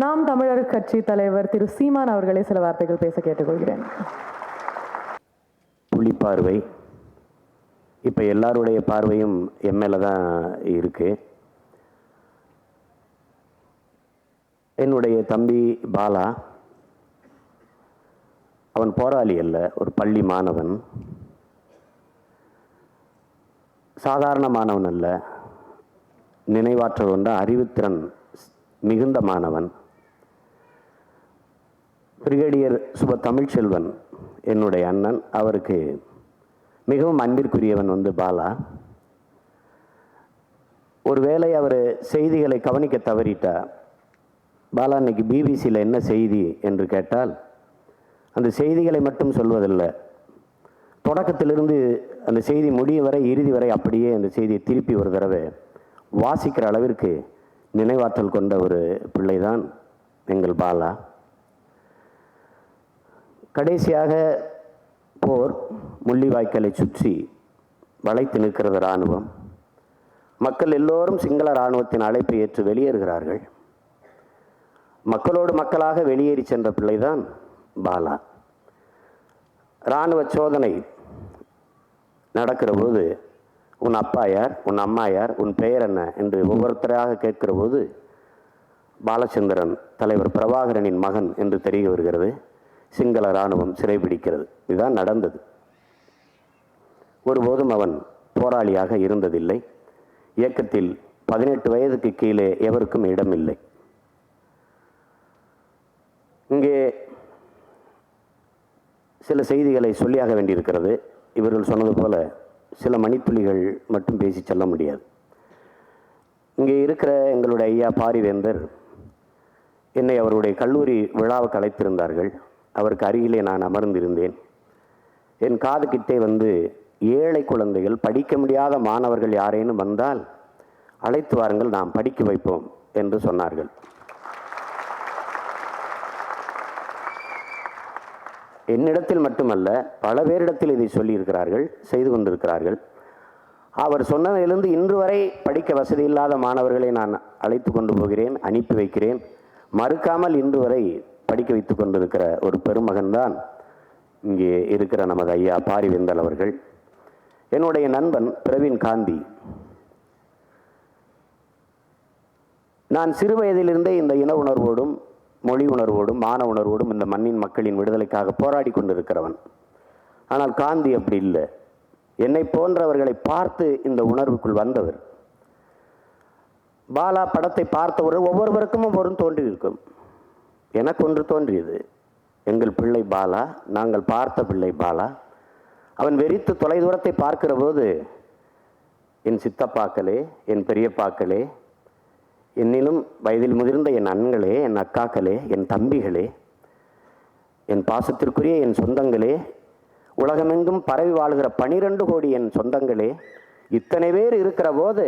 நாம் தமிழர் கட்சி தலைவர் திரு சீமான் அவர்களை சில வார்த்தைகள் பேச கேட்டுக்கொள்கிறேன். புலிப்பார்வை இப்போ எல்லாருடைய பார்வையும் என் மேலே தான் இருக்கு. என்னுடைய தம்பி பாலா, அவன் போராளி அல்ல, ஒரு பள்ளி மாணவன். சாதாரண மாணவன் அல்ல, நினைவாற்றல் கொண்ட அறிவுத்திறன் மிகுந்த மாணவன். பிரிகேடியர் சுப தமிழ்ச்செல்வன் என்னுடைய அண்ணன், அவருக்கு மிகவும் அன்பிற்குரியவன் பாலா. ஒருவேளை அவர் செய்திகளை கவனிக்க தவறிட்டா, பாலா இன்னைக்கு பிபிசியில் என்ன செய்தி என்று கேட்டால் அந்த செய்திகளை மட்டும் சொல்வதில்லை, தொடக்கத்திலிருந்து அந்த செய்தி முடியும் வரை இறுதி வரை அப்படியே அந்த செய்தியை திருப்பி ஒரு தடவை வாசிக்கிற அளவிற்கு நினைவாற்றல் கொண்ட ஒரு பிள்ளைதான் எங்கள் பாலா. கடைசியாக போர் முள்ளிவாய்க்காலை சுற்றி வளைத்து நிற்கிறது இராணுவம். மக்கள் எல்லோரும் சிங்கள இராணுவத்தின் அழைப்பை ஏற்று வெளியேறுகிறார்கள். மக்களோடு மக்களாக வெளியேறி சென்ற பிள்ளைதான் பாலா. இராணுவ சோதனை நடக்கிற போது உன் அப்பா யார், உன் அம்மா யார், உன் பெயர் என்ன என்று ஒவ்வொருத்தராக கேட்கிற போது பாலச்சந்திரன் தலைவர் பிரபாகரனின் மகன் என்று தெரிய வருகிறது. சிங்கள இராணுவம் சிறைபிடிக்கிறது. இதுதான் நடந்தது. ஒருபோதும் அவன் போராளியாக இருந்ததில்லை. இயக்கத்தில் 18 வயதுக்கு கீழே எவருக்கும் இடமில்லை. இங்கே சில செய்திகளை சொல்லியாக வேண்டியிருக்கிறது. இவர்கள் சொன்னது போல சில மணித்துளிகள் மட்டும் பேசி செல்ல முடியாது. இங்கே இருக்கிற எங்களுடைய ஐயா பாரிவேந்தர் என்னை அவருடைய கல்லூரி விழாவுக்கு அழைத்திருந்தார்கள். அவருக்கு அருகிலே நான் அமர்ந்திருந்தேன். என் காது கிட்டே ஏழை குழந்தைகள், படிக்க முடியாத மாணவர்கள் யாரேனும் வந்தால் அழைத்து வாருங்கள், நாம் படிக்க வைப்போம் என்று சொன்னார்கள். என்னிடத்தில் மட்டுமல்ல, பல பேரிடத்தில் இதை சொல்லியிருக்கிறார்கள், செய்து கொண்டிருக்கிறார்கள். அவர் சொன்னதிலிருந்து இன்று வரை படிக்க வசதி இல்லாத மாணவர்களை நான் அழைத்து கொண்டு போகிறேன், அனுப்பி வைக்கிறேன். மறுக்காமல் இன்று வரை படிக்க வைத்து கொண்டிருக்கிற ஒரு பெருமகன்தான் இங்கே இருக்கிற நமது ஐயா பாரிவேந்தல் அவர்கள். என்னுடைய நண்பன் பிரவீன் காந்தி. நான் சிறு வயதிலிருந்தே இந்த இன உணர்வோடும் மொழி உணர்வோடும் மான உணர்வோடும் இந்த மண்ணின் மக்களின் விடுதலைக்காக போராடி கொண்டிருக்கிறவன். ஆனால் காந்தி அப்படி இல்லை. என்னை போன்றவர்களை பார்த்து இந்த உணர்வுக்குள் வந்தவர். பாலா படத்தை பார்த்தவர்கள் ஒவ்வொருவருக்கும் ஒவ்வொரு தோன்றியிருக்கும். எனக்கு ஒன்று தோன்றியது, எங்கள் பிள்ளை பாலா, நாங்கள் பார்த்த பிள்ளை பாலா. அவன் வெறித்து தொலைதூரத்தை பார்க்கிற போது என் சித்தப்பாக்களே, என் பெரியப்பாக்களே, என்னிலும் வயதில் முதிர்ந்த என் அண்ணங்களே, என் அக்காக்களே, என் தம்பிகளே, என் பாசத்திற்குரிய என் சொந்தங்களே, உலகமெங்கும் பரவி வாழ்கிற 12 கோடி என் சொந்தங்களே, இத்தனை பேர் இருக்கிற போது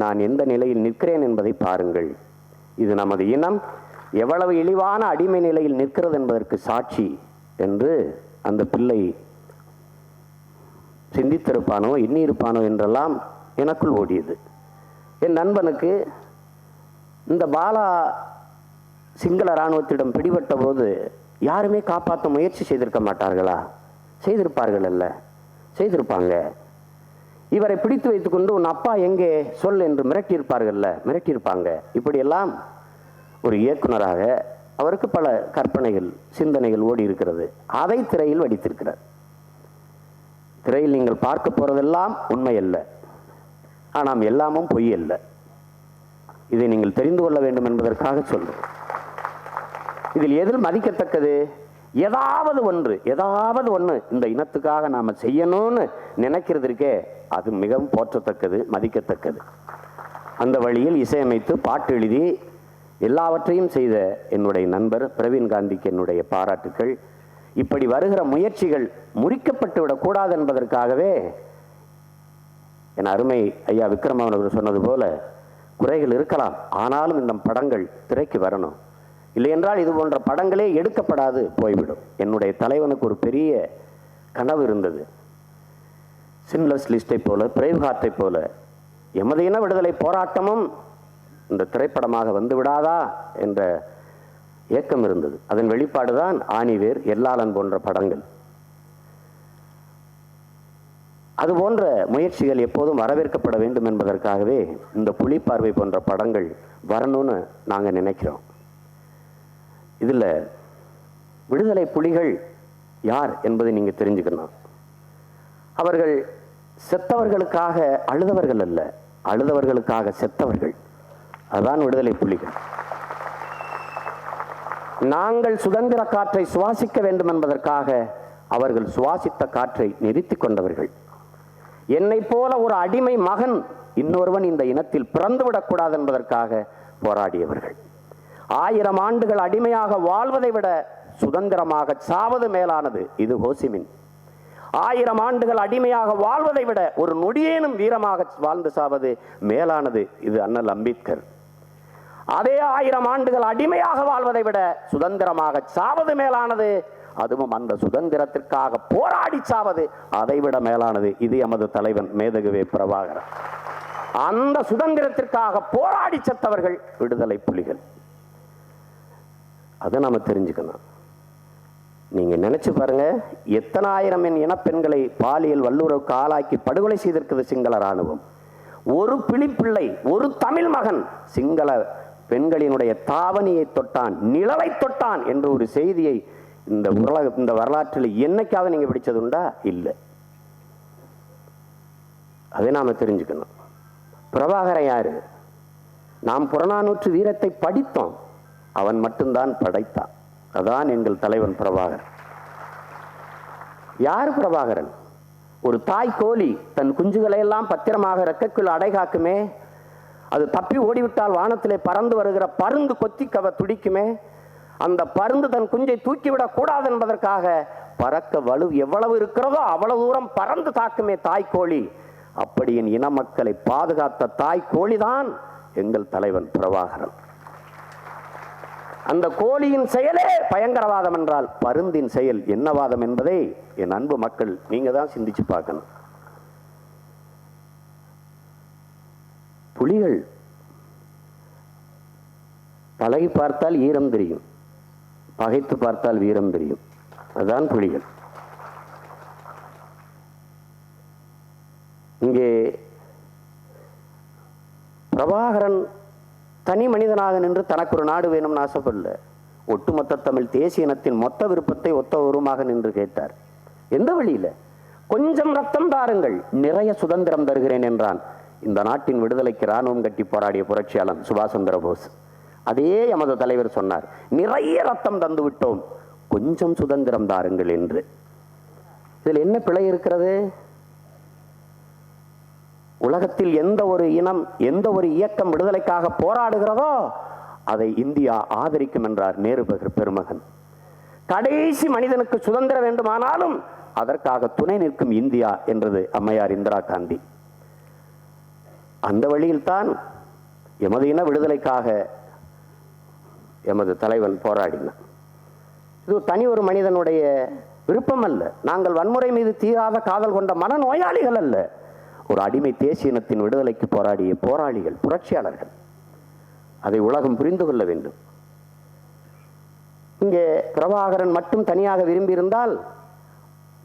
நான் எந்த நிலையில் நிற்கிறேன் என்பதை பாருங்கள். இது நமது இனம் எவ்வளவு இழிவான அடிமை நிலையில் நிற்கிறது என்பதற்கு சாட்சி என்று அந்த பிள்ளை சிந்தித்திருப்பானோ எண்ணியிருப்பானோ என்றெல்லாம் எனக்குள் ஓடியது. என் நண்பனுக்கு இந்த பாலா சிங்கள இராணுவத்திடம் பிடிபட்ட போது யாருமே காப்பாற்ற முயற்சி செய்திருக்க மாட்டார்களா? செய்திருப்பார்கள் அல்ல, செய்திருப்பாங்க. இவரை பிடித்து வைத்துக்கொண்டு உன் அப்பா எங்கே சொல் என்று மிரட்டியிருப்பார்கள்ல, மிரட்டியிருப்பாங்க. இப்படியெல்லாம் ஒரு இயக்குனராக அவருக்கு பல கற்பனைகள் சிந்தனைகள் ஓடி இருக்கிறது. அதை திரையில் வடித்திருக்கிறார். திரையில் நீங்கள் பார்க்க போறதெல்லாம் உண்மை அல்ல, ஆனால் எல்லாமும் பொய் அல்ல. இதை நீங்கள் தெரிந்து கொள்ள வேண்டும் என்பதற்காக சொல்றேன். இதில் எதில் மதிக்கத்தக்கது? ஏதாவது ஒன்று இந்த இனத்துக்காக நாம செய்யணும்னு நினைக்கிறதுக்கே அது மிகவும் போற்றத்தக்கது, மதிக்கத்தக்கது. அந்த வழியில் இசையமைத்து பாட்டு எழுதி எல்லாவற்றையும் செய்த என்னுடைய நண்பர் பிரவீன் காந்திக்கு என்னுடைய பாராட்டுக்கள். இப்படி வருகிற முயற்சிகள் முறிக்கப்பட்டு விடக்கூடாது என்பதற்காகவே என் அருமை ஐயா விக்ரமன் அவர்கள் சொன்னது போல குறைகள் இருக்கலாம், ஆனாலும் இந்த படங்கள் திரைக்கு வரணும். இல்லை என்றால் இது போன்ற படங்களே எடுக்கப்படாது போய்விடும். என்னுடைய தலைவனுக்கு ஒரு பெரிய கனவு இருந்தது. சின்லஸ் லிஸ்டை போல, பிரேவ் ஹார்ட்டை போல எமது இன விடுதலை போராட்டமும் இந்த திரைப்படமாக வந்து விடாதா என்ற ஏக்கம் இருந்தது. அதன் வெளிப்பாடுதான் ஆணிவேர், எல்லாளன் போன்ற படங்கள். அதுபோன்ற முயற்சிகள் எப்போதும் வரவேற்கப்பட வேண்டும் என்பதற்காகவே இந்த புலிப்பார்வை போன்ற படங்கள் வரணும்னு நாங்கள் நினைக்கிறோம். இதில் விடுதலை புலிகள் யார் என்பதை நீங்கள் தெரிஞ்சுக்கணும். அவர்கள் செத்தவர்களுக்காக அழுதவர்கள் அல்ல, அழுதவர்களுக்காக செத்தவர்கள். அதுதான் விடுதலை புலிகள். நாங்கள் சுதந்திர காற்றை சுவாசிக்க வேண்டும் என்பதற்காக அவர்கள் சுவாசித்த காற்றை நிறுத்திக் கொண்டவர்கள். என்னை போல ஒரு அடிமை மகன் இன்னொருவன் இந்த இனத்தில் பிறந்துவிடக்கூடாது என்பதற்காக போராடியவர்கள். 1000 ஆண்டுகள் அடிமையாக வாழ்வதை விட சுதந்திரமாக சாவது மேலானது, இது ஹோசிமின். 1000 ஆண்டுகள் அடிமையாக வாழ்வதை விட ஒரு நொடியேனும் வீரமாக வாழ்ந்து சாவது மேலானது, இது அண்ணல் அம்பேத்கர். அதே 1000 ஆண்டுகள் அடிமையாக வாழ்வதை விட சுதந்திரமாக சாவது மேலானது, அதுவும் அந்த சுதந்திரத்திற்காக போராடி சாவது அதைவிட மேலானது, இது எமது தலைவன் மேதகுவே பிரபாகரன். அந்த சுதந்திரத்திற்காக போராடி செத்தவர்கள் விடுதலை புலிகள். அதை நாம தெரிஞ்சுக்கணும். நீங்க நினைச்சு பாருங்க, எத்தனை ஆயிரம் என் இனப்பெண்களை பாலியல் வல்லுறவுக்கு ஆளாக்கி படுகொலை செய்திருக்கிறது சிங்கள ராணுவம். ஒரு பிள்ளைப்பிள்ளை, ஒரு தமிழ் மகன் சிங்கள பெண்களினுடைய தாவணியை தொட்டான், நிழலை தொட்டான் என்ற ஒரு செய்தியை இந்த வரலாற்றில் என்னைக்காவது நீங்க பிடிச்சது உண்டா? இல்லை. அதை நாம தெரிஞ்சுக்கணும். பிரபாகரன் யாரு? நாம் புறநானூற்று வீரத்தை படித்தோம், அவன் மட்டும்தான் படைத்தான். அதான் எங்கள் தலைவன் பிரபாகரன். யார் பிரபாகரன்? ஒரு தாய் கோழி தன் குஞ்சுகளை எல்லாம் பத்திரமாக ரெக்கைக்குள் அடைகாக்குமே, அது தப்பி ஓடிவிட்டால் வானத்திலே பறந்து வருகிற பருந்து கொத்தி துடிக்குமே, அந்த பருந்து தன் குஞ்சை தூக்கிவிடக் கூடாது என்பதற்காக பறக்க வலு எவ்வளவு இருக்கிறதோ அவ்வளவு தூரம் பறந்து தாக்குமே தாய் கோழி. அப்படி என் இன மக்களை பாதுகாத்த தாய் கோழிதான் எங்கள் தலைவன் பிரபாகரன். அந்த கோழியின் செயலே பயங்கரவாதம் என்றால் பருந்தின் செயல் என்ன வாதம் என்பதை என் அன்பு மக்கள் நீங்க தான் சிந்திச்சு பார்க்கணும். புலிகள் பழகி பார்த்தால் ஈரம் தெரியும், பகைத்து பார்த்தால் வீரம் தெரியும். அதுதான் புலிகள். இங்கே பிரபாகரன் தனி மனிதனாக நின்று தனக்கு ஒரு நாடு வேணும்னு ஆசைப்படல. ஒட்டுமொத்த தமிழ் தேசிய இனத்தின் மொத்த விருப்பத்தை ஒத்த உருவமாக நின்று கேட்டார். எந்த வழியில? கொஞ்சம் ரத்தம் தாருங்கள், நிறைய சுதந்திரம் தருகிறேன் என்றான் இந்த நாட்டின் விடுதலைக்கு இராணுவம் கட்டி போராடிய புரட்சியாளன் சுபாஷ் சந்திர போஸ். அதே எமது தலைவர் சொன்னார், நிறைய ரத்தம் தந்து விட்டோம், கொஞ்சம் சுதந்திரம் தாருங்கள் என்று. இதில் என்ன பிழை இருக்கிறது? உலகத்தில் எந்த ஒரு இனம், எந்த ஒரு இயக்கம் விடுதலைக்காக போராடுகிறதோ அதை இந்தியா ஆதரிக்கும் என்றார் நேரு பெருமகன். கடைசி மனிதனுக்கு சுதந்திரம் வேண்டுமானாலும் அதற்காக துணை நிற்கும் இந்தியா என்றது அம்மையார் இந்திரா காந்தி. அந்த வழியில் தான் எமது இன விடுதலைக்காக எமது தலைவன் போராடினார். இது தனி ஒரு மனிதனுடைய விருப்பம் அல்ல. நாங்கள் வன்முறை மீது தீராத காதல் கொண்ட மனநோயாளிகள் அல்ல. ஒரு அடிமை தேசிய இனத்தின் விடுதலைக்கு போராடிய போராளிகள், புரட்சியாளர்கள். அதை உலகம் புரிந்து கொள்ள வேண்டும். இங்கே பிரபாகரன் மட்டும் தனியாக விரும்பி இருந்தால்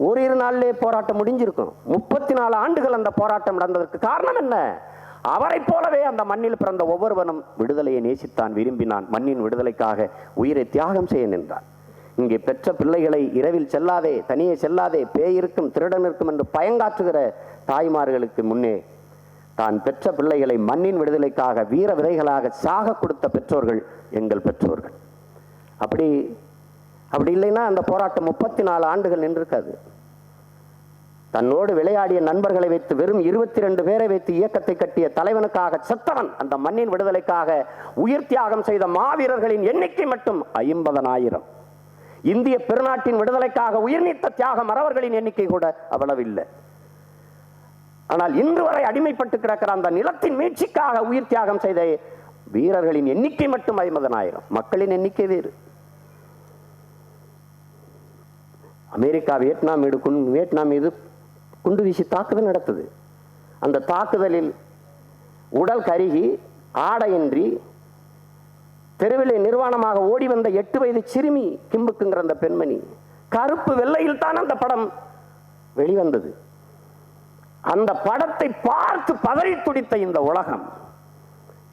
ஓரிரு நாளிலே போராட்டம் முடிஞ்சிருக்கும். 34 ஆண்டுகள் அந்த போராட்டம் நடந்ததற்கு காரணம் என்ன? அவரை போலவே அந்த மண்ணில் பிறந்த ஒவ்வொருவனும் விடுதலையை நேசித்தான், விரும்பினான், மண்ணின் விடுதலைக்காக உயிரை தியாகம் செய்ய நின்றான். இங்கே பெற்ற பிள்ளைகளை இரவில் செல்லாதே, தனியே செல்லாதே, பேய் இருக்கும், திருடன் இருக்கும் என்று பயங்காற்றுகிற தாய்மார்களுக்கு முன்னே தான் பெற்ற பிள்ளைகளை மண்ணின் விடுதலைக்காக வீர விதைகளாக சாக கொடுத்த பெற்றோர்கள் எங்கள் பெற்றோர்கள். அப்படி இல்லைன்னா அந்த போராட்டம் 34 ஆண்டுகள் நின்றிருக்காது. தன்னோடு விளையாடிய நண்பர்களை வைத்து வெறும் 22 பேரை வைத்து இயக்கத்தை கட்டிய தலைவனுக்காக செத்தவன், அந்த மண்ணின் விடுதலைக்காக உயிர் தியாகம் செய்த மாவீரர்களின் எண்ணிக்கை மட்டும் 50,000. இந்திய பெருநாட்டின் விடுதலைக்காக உயிர் நீத்த தியாகம் மறவர்களின் எண்ணிக்கை கூட அவ்வளவில்லை. ஆனால் இன்று வரை அடிமைப்பட்டு கிடக்கிற அந்த நிலத்தின் மீட்சிக்காக உயிர் தியாகம் செய்த வீரர்களின் எண்ணிக்கை மட்டும் 50,000. மக்களின் எண்ணிக்கை வேறு. அமெரிக்கா வியட்நாம் மீது குண்டு வீசி தாக்குதல் நடத்தது. அந்த தாக்குதலில் உடல் கருகி ஆடையின்றி தெருவிலே நிர்வாணமாக ஓடி வந்த 8 வயது சிறுமி கிம்புக்குங்கிற அந்த பெண்மணி, கருப்பு வெள்ளையில் தான் அந்த படம் வெளிவந்தது. அந்த படத்தை பார்த்து பதறி துடித்த இந்த உலகம்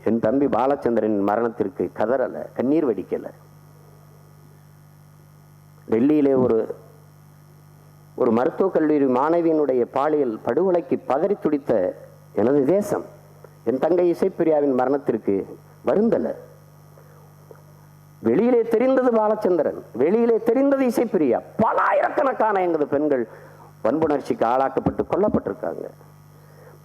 என் தம்பி பாலச்சந்திரனின் மரணத்திற்கு கதறல, கண்ணீர் வடிக்கல. டெல்லியிலே ஒரு மருத்துவக் கல்லூரி மாணவியினுடைய பாலியல் படுகொலைக்கு பதறி துடித்த எனது தேசம் என் தங்கை இசைப்பிரியாவின் மரணத்திற்கு வருந்தல. வெளியிலே தெரிந்தது பாலச்சந்திரன், வெளியிலே தெரிந்தது இசைப்பிரியா. பல ஆயிரக்கணக்கான எங்களது பெண்கள் வன்புணர்ச்சிக்கு ஆளாக்கப்பட்டு கொல்லப்பட்டிருக்காங்க.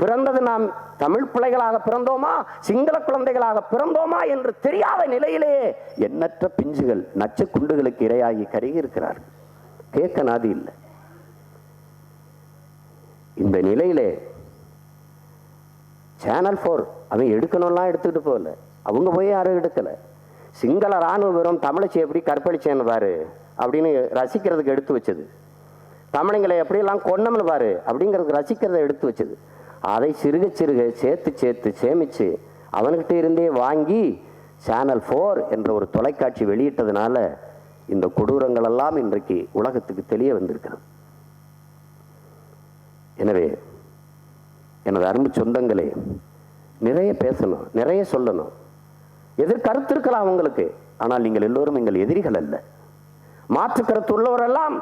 பிறந்தது நாம் தமிழ் பிள்ளைகளாக பிறந்தோமா, சிங்கள குழந்தைகளாக பிறந்தோமா என்று தெரியாத நிலையிலேயே எண்ணற்ற பிஞ்சுகள் நச்சு குண்டுகளுக்கு இரையாகி கருகி இருக்கிறார்கள். கேட்க நாதி இல்லை. இந்த நிலையிலே சேனல் 4 அவன் எடுக்கணும்லாம் எடுத்துக்கிட்டு போகல, அவங்க போய் யாரும் எடுக்கல. சிங்கள ராணுவ வீரம் தமிழச்சி எப்படி கற்பழிச்சேன்னு பாரு அப்படின்னு ரசிக்கிறதுக்கு எடுத்து வச்சது, தமிழங்களை எப்படியெல்லாம் கொன்னம்னு பாரு அப்படிங்கிறதுக்கு ரசிக்கிறத எடுத்து வச்சது. அதை சிறுக சிறுக சேர்த்து சேமித்து அவன்கிட்ட இருந்தே வாங்கி சேனல் 4 என்ற ஒரு தொலைக்காட்சி வெளியிட்டதுனால இந்த கொடூரங்கள் எல்லாம் இன்றைக்கு உலகத்துக்கு தெரிய வந்திருக்கிறது. எனவே எனது அன்பு சொந்தங்களே, நிறைய பேசணும், நிறைய சொல்லணும். எதிர்கருத்து இருக்கலாம் உங்களுக்கு, ஆனால் நீங்கள் எல்லோரும் எங்கள் எதிரிகள் அல்ல. மாற்று கருத்து உள்ளவரெல்லாம்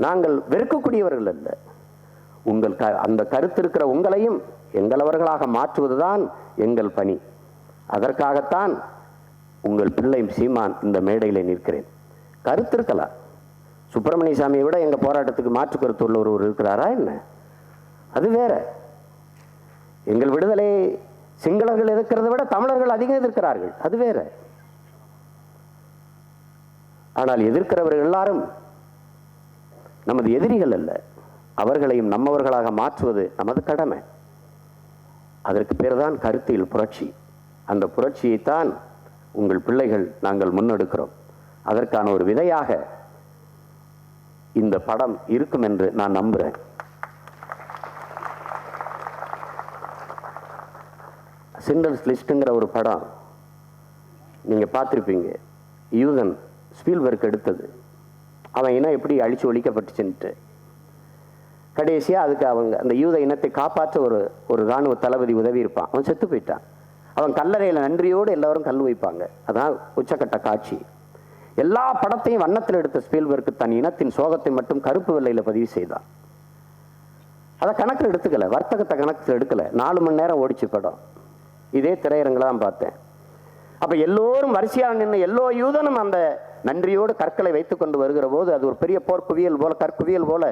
நாங்கள் வெறுக்கக்கூடியவர்கள் அல்ல. உங்கள் அந்த கருத்து இருக்கிற உங்களையும் எங்களவர்களாக மாற்றுவதுதான் எங்கள் பணி. அதற்காகத்தான் உங்கள் பிள்ளை சீமான் இந்த மேடையில் நிற்கிறேன். கருத்து இருக்கலாம். சுப்பிரமணிய சாமியை விட எங்கள் போராட்டத்துக்கு மாற்று கருத்து உள்ள ஒருவர் இருக்கிறாரா என்ன? அது வேற. எங்கள் விடுதலை சிங்களர்கள் எதிர்க்கிறத விட தமிழர்கள் அதிகம் எதிர்க்கிறார்கள், அது வேற. ஆனால் எதிர்க்கிறவர்கள் எல்லாரும் நமது எதிரிகள் அல்ல. அவர்களையும் நம்மவர்களாக மாற்றுவது நமது கடமை. அதற்கு பேர் தான் கருத்தியல் புரட்சி. அந்த புரட்சியைத்தான் உங்கள் பிள்ளைகள் நாங்கள் முன்னெடுக்கிறோம். அதற்கான ஒரு விதையாக இந்த படம் இருக்கும் என்று நான் நம்புகிறேன். சிண்டர்ஸ் லிஸ்ட்டுங்கிற ஒரு படம் நீங்கள் பார்த்துருப்பீங்க. யூதன் ஸ்பீல்பர்க் எடுத்தது. அவன் இனம் எப்படி அழிச்சு ஒழிக்கப்பட்டுச்சுன்ட்டு கடைசியாக அதுக்கு அவங்க அந்த யூத இனத்தை காப்பாற்ற ஒரு இராணுவ தளபதி உதவி இருப்பான். அவன் செத்து போயிட்டான். அவன் கல்லறையில் நன்றியோடு எல்லோரும் கல் வைப்பாங்க. அதான் உச்சக்கட்ட காட்சி. எல்லா படத்தையும் வண்ணத்தில் எடுத்த ஸ்பீல்பர்க் தன் இனத்தின் சோகத்தை மட்டும் கருப்பு வெள்ளையில் பதிவு செய்தான். அதை கணக்கில் எடுத்துக்கல, வர்த்தகத்தை கணக்கில் எடுக்கல. 4 மணி நேரம் ஓடிச்சு படம். இதே திரையரங்கில் தான் பார்த்தேன். அப்போ எல்லோரும் வரிசையாக நின்று எல்லோ யூதனும் அந்த நன்றியோடு கற்களை வைத்து கொண்டு வருகிற போது அது ஒரு பெரிய போர் குவியல் போல, கற்குவியல் போல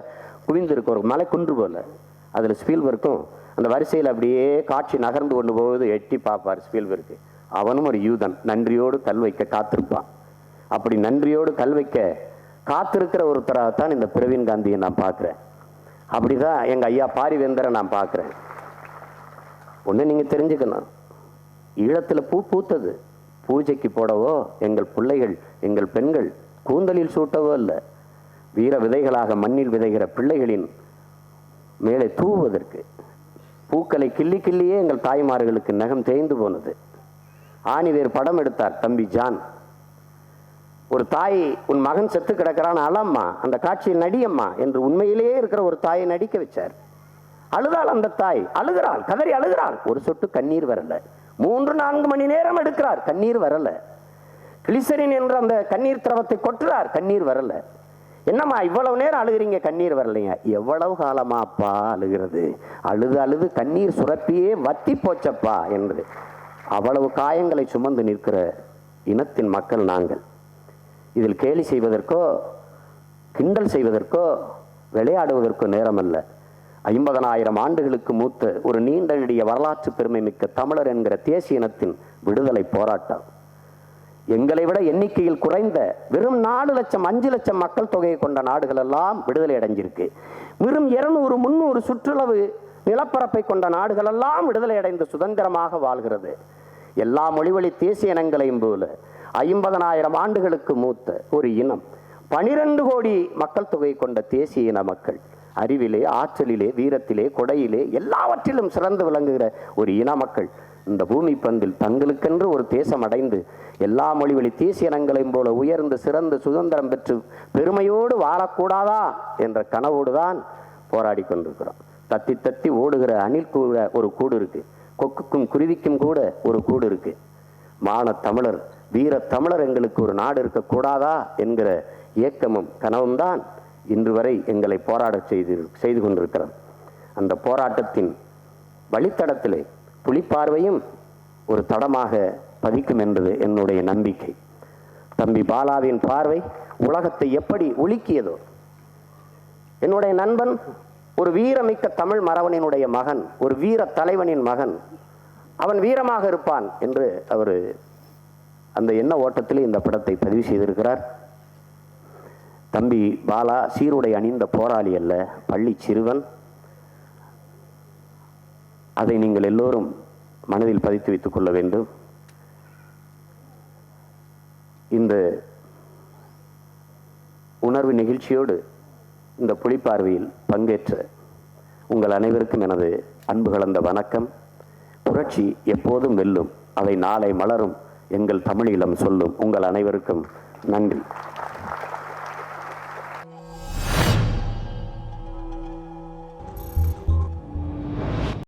குவிந்திருக்கு, ஒரு மலை குன்று போல. அதில் ஸ்பீல்பர்க்கும் அந்த வரிசையில் அப்படியே காட்சி நகர்ந்து கொண்டு போவது எட்டி பார்ப்பார் ஸ்பீல்பர்க். அவனும் ஒரு யூதன், நன்றியோடு கல் வைக்க காத்திருப்பான். அப்படி நன்றியோடு கல் வைக்க காத்திருக்கிற ஒருத்தராகத்தான் இந்த பிரவீன் காந்தியை நான் பார்க்குறேன். அப்படிதான் எங்கள் ஐயா பாரிவேந்தரை நான் பார்க்குறேன். ஒன்று நீங்கள் தெரிஞ்சுக்கணும், ஈழத்தில் பூ பூத்தது, பூஜைக்கு போடவோ எங்கள் பிள்ளைகள் எங்கள் பெண்கள் கூந்தலில் சூட்டவோ இல்லை, வீர விதைகளாக மண்ணில் விதைகிற பிள்ளைகளின் மேலே தூவுவதற்கு. பூக்களை கிள்ளி கிள்ளியே எங்கள் தாய்மார்களுக்கு நகம் தேய்ந்து போனது. ஆணிவேர் படம் எடுத்தார் தம்பி ஜான். ஒரு தாய், உன் மகன் செத்து கிடக்கிறான், அலம்மா, அந்த காட்சியில் நடியம்மா என்று உண்மையிலேயே இருக்கிற ஒரு தாயை நடிக்க வச்சார். அழுதாள் அந்த தாய், அழுகிறாள், கதறி அழுகிறாள். ஒரு சொட்டு கண்ணீர் வரல. 3-4 மணி நேரம் எடுக்கிறார், கண்ணீர் வரல. கிளிசரின் என்ற அந்த கண்ணீர் திரவத்தை கொட்டுறார், கண்ணீர் வரல. என்னம்மா இவ்வளவு நேரம் அழுகிறீங்க, கண்ணீர் வரலைங்க. எவ்வளவு காலமா அப்பா அழுகிறது, அழுது அழுது கண்ணீர் சுரப்பியே வத்தி போச்சப்பா என்று அவ்வளவு காயங்களை சுமந்து நிற்கிற இனத்தின் மக்கள் நாங்கள். இதில் கேலி செய்வதற்கோ கிண்டல் செய்வதற்கோ விளையாடுவதற்கோ நேரமல்ல. 50,000 ஆண்டுகளுக்கு மூத்த ஒரு நீண்ட நெடிய வரலாற்று பெருமை மிக்க தமிழர் என்கிற தேசிய இனத்தின் விடுதலை போராட்டம். எங்களை விட எண்ணிக்கையில் குறைந்த வெறும் 4 லட்சம் 5 லட்சம் மக்கள் தொகையை கொண்ட நாடுகள் எல்லாம் விடுதலை அடைஞ்சிருக்கு. வெறும் 200-300 சுற்றளவு நிலப்பரப்பை கொண்ட நாடுகள் எல்லாம் விடுதலை அடைந்து சுதந்திரமாக வாழ்கிறது. எல்லா மொழிவழி தேசிய இனங்களையும் போல 50,000 ஆண்டுகளுக்கு மூத்த ஒரு இனம், 12 கோடி மக்கள் தொகை கொண்ட தேசிய இன மக்கள், அறிவிலே, ஆற்றலிலே, வீரத்திலே, கொடையிலே எல்லாவற்றிலும் சிறந்து விளங்குகிற ஒரு இன மக்கள் இந்த பூமி பந்தில் தங்களுக்கென்று ஒரு தேசம் அடைந்து எல்லா மொழி வழி தேசிய இனங்களையும் போல உயர்ந்து சிறந்து சுதந்திரம் பெற்று பெருமையோடு வாழக்கூடாதா என்ற கனவோடு தான் போராடி கொண்டிருக்கிறோம். தத்தி தத்தி ஓடுகிற அணில் கூட ஒரு கூடு இருக்கு, கொக்குக்கும் குருவிக்கும் கூட ஒரு கூடு இருக்கு. மான தமிழர் வீர தமிழர் எங்களுக்கு ஒரு நாடு இருக்கக்கூடாதா என்கிற இயக்கமும் கனவும் தான் இன்று வரை எங்களை போராட செய்து கொண்டிருக்கிறோம். அந்த போராட்டத்தின் வழித்தடத்திலே புலிப்பார்வையும் ஒரு தடமாக பதிக்கும் என்பது என்னுடைய நம்பிக்கை. தம்பி பாலாவின் பார்வை உலகத்தை எப்படி உலுக்கியதோ, என்னுடைய நண்பன் ஒரு வீரமிக்க தமிழ் மரவனினுடைய மகன், ஒரு வீர தலைவனின் மகன், அவன் வீரமாக இருப்பான் என்று அவர் அந்த எண்ண ஓட்டத்தில் இந்த படத்தை பதிவு செய்திருக்கிறார். தம்பி பாலா சீருடை அணிந்த போராளி அல்ல, பள்ளி சிறுவன். அதை நீங்கள் எல்லோரும் மனதில் பதித்து வைத்துக் கொள்ள வேண்டும். இந்த உணர்வு நிகழ்ச்சியோடு இந்த புலிப்பார்வையில் பங்கேற்ற உங்கள் அனைவருக்கும் எனது அன்பு கலந்த வணக்கம். புரட்சி எப்போதும் வெல்லும், அதை நாளை மலரும் எங்கள் தமிழீழம் சொல்லும். உங்கள் அனைவருக்கும் நன்றி.